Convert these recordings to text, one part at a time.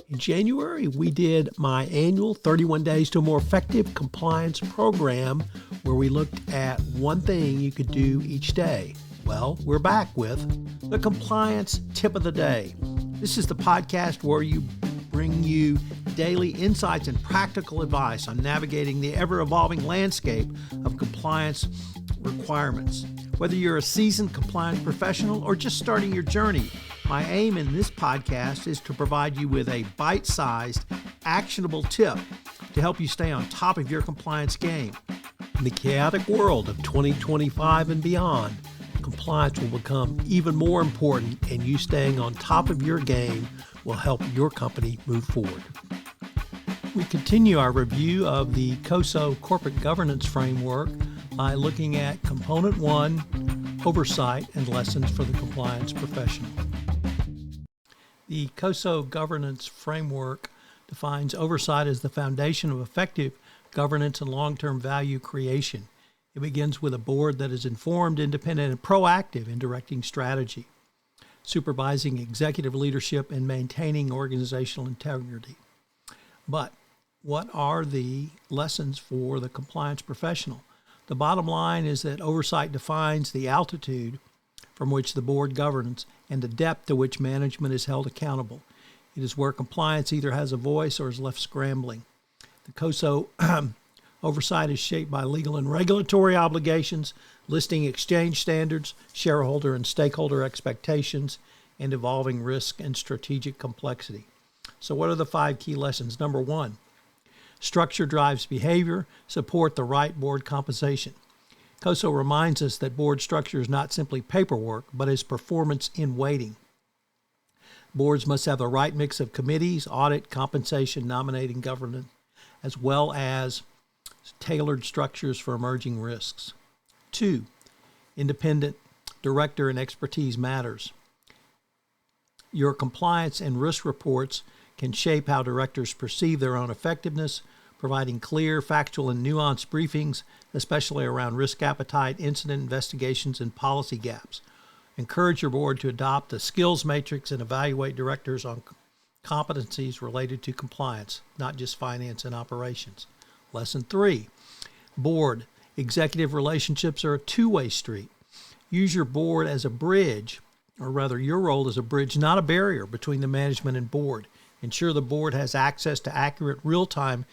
In January, we did my annual 31 Days to a More Effective Compliance program where we looked at one thing you could do each day. Well, we're back with the Compliance Tip of the Day. This is the podcast where we bring you daily insights and practical advice on navigating the ever-evolving landscape of compliance requirements. Whether you're a seasoned compliance professional or just starting your journey, my aim in this podcast is to provide you with a bite-sized, actionable tip to help you stay on top of your compliance game. In the chaotic world of 2025 and beyond, compliance will become even more important, and you staying on top of your game will help your company move forward. We continue our review of the COSO Corporate Governance Framework by looking at Component 1, Oversight and Lessons for the Compliance Professional. The COSO Governance Framework defines oversight as the foundation of effective governance and long-term value creation. It begins with a board that is informed, independent, and proactive in directing strategy, supervising executive leadership, and maintaining organizational integrity. But what are the lessons for the compliance professional? The bottom line is that oversight defines the altitude from which the board governs and the depth to which management is held accountable. It is where compliance either has a voice or is left scrambling. The COSO oversight is shaped by legal and regulatory obligations, listing exchange standards, shareholder and stakeholder expectations, and evolving risk and strategic complexity. So what are the 5 key lessons? Number 1, structure drives behavior, support the right board composition. COSO reminds us that board structure is not simply paperwork, but is performance in waiting. Boards must have the right mix of committees, audit, compensation, nominating, governance, as well as tailored structures for emerging risks. 2, independent director and expertise matters. Your compliance and risk reports can shape how directors perceive their own effectiveness, providing clear, factual, and nuanced briefings, especially around risk appetite, incident investigations, and policy gaps. Encourage your board to adopt a skills matrix and evaluate directors on competencies related to compliance, not just finance and operations. Lesson 3, board executive relationships are a two-way street. Use your board as a bridge, or rather your role as a bridge, not a barrier between the management and board. Ensure the board has access to accurate real-time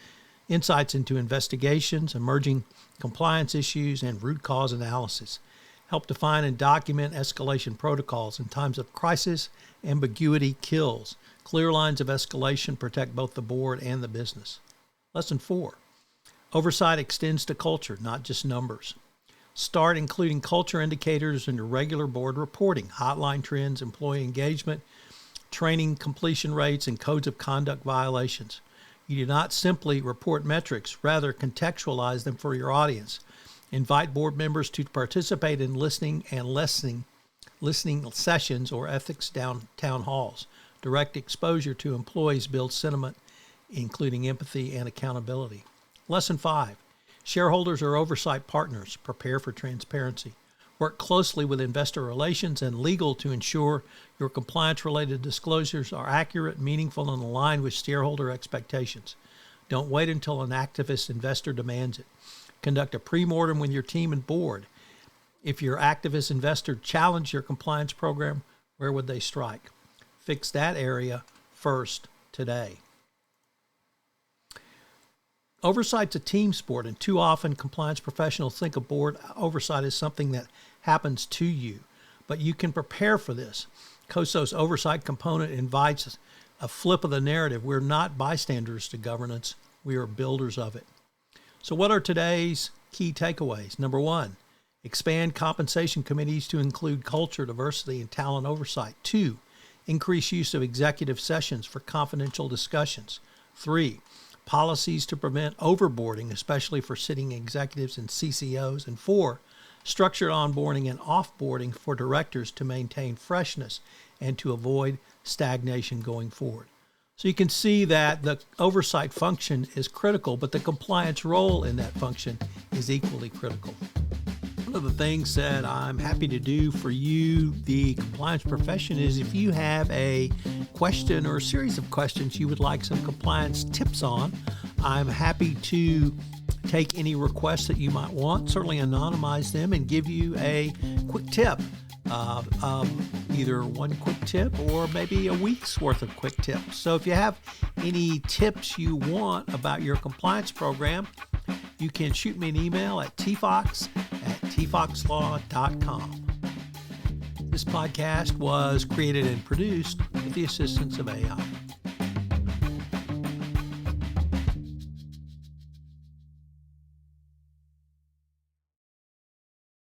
insights into investigations, emerging compliance issues, and root cause analysis. Help define and document escalation protocols. In times of crisis, ambiguity kills. Clear lines of escalation protect both the board and the business. Lesson 4, oversight extends to culture, not just numbers. Start including culture indicators in your regular board reporting, hotline trends, employee engagement, training completion rates, and codes of conduct violations. You do not simply report metrics, rather contextualize them for your audience. Invite board members to participate in listening sessions or ethics town halls. Direct exposure to employees builds sentiment, including empathy and accountability. Lesson 5, shareholders are oversight partners. Prepare for transparency. Work closely with investor relations and legal to ensure your compliance-related disclosures are accurate, meaningful, and aligned with shareholder expectations. Don't wait until an activist investor demands it. Conduct a pre-mortem with your team and board. If your activist investor challenged your compliance program, where would they strike? Fix that area first today. Oversight's a team sport, and too often compliance professionals think of board oversight as something that happens to you. But you can prepare for this. COSO's oversight component invites a flip of the narrative. We're not bystanders to governance. We are builders of it. So what are today's key takeaways? Number 1, expand compensation committees to include culture, diversity, and talent oversight. 2, increase use of executive sessions for confidential discussions. 3, policies to prevent overboarding, especially for sitting executives and CCOs. And 4, structured onboarding and offboarding for directors to maintain freshness and to avoid stagnation going forward. So you can see that the oversight function is critical, but the compliance role in that function is equally critical. One of the things that I'm happy to do for you, the compliance profession, is if you have a question or a series of questions you would like some compliance tips on, I'm happy to take any requests that you might want, certainly anonymize them, and give you a quick tip. Either one quick tip or maybe a week's worth of quick tips. So if you have any tips you want about your compliance program, you can shoot me an email at tfox@tfoxlaw.com. This podcast was created and produced with the assistance of AI.